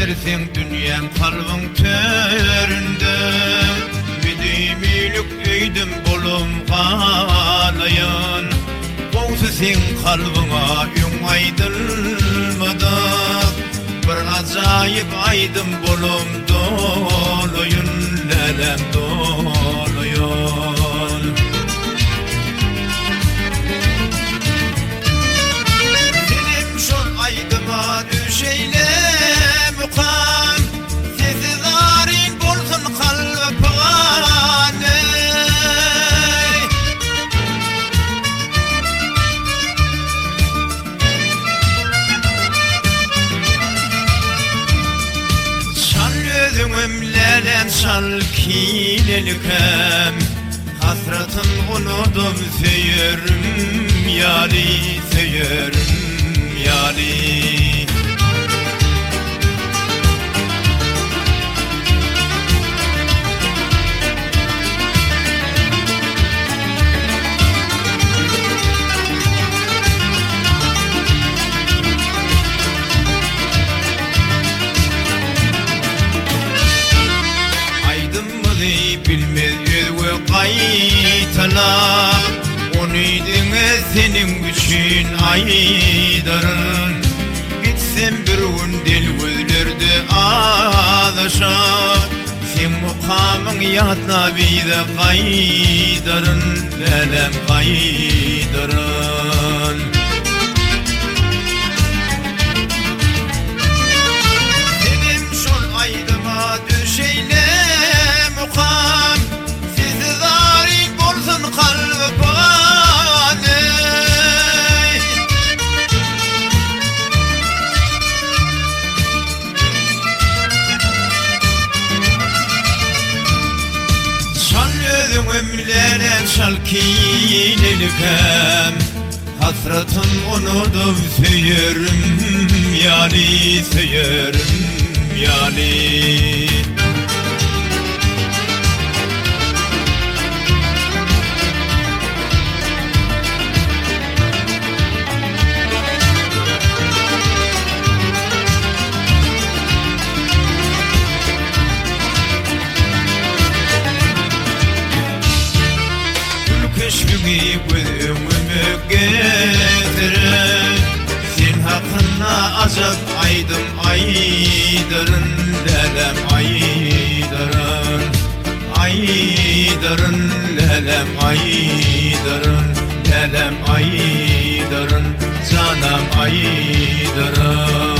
dersin dünyam kalbin töründe. Midimilük öydüm bolum kalayın. Boğsu sen kalbına ün aydılmadık. Bir acayip aydın bolum doluyun, lelem doluyun. Benim şol aydıma düşeyle mukam. Sesi zarin bolsun kalbi pane. Özümümleren şal kilelikem. Hasratın unudum söyürüm yari, söyürüm yari. Bilmez özgü kaytala. Onidine senin için aydarın. Gitsem bir gün dil gözlerde ağlaşa. Sen mukamın yatla bize kaydarın, lelem kaydarın. Senin şol aydıma düşeyle mukam. Sizi zarin bolsun kalbi pane. Şal özümümleren şal kilelikem. Hasratın unudum söyürüm yari, söyürüm yari. Keşfimi gözümü getirin. Sen hakkında acap aydım aydarın, lelem aydarın. Aydarın, lelem aydarın, lelem aydarın, canım aydarın.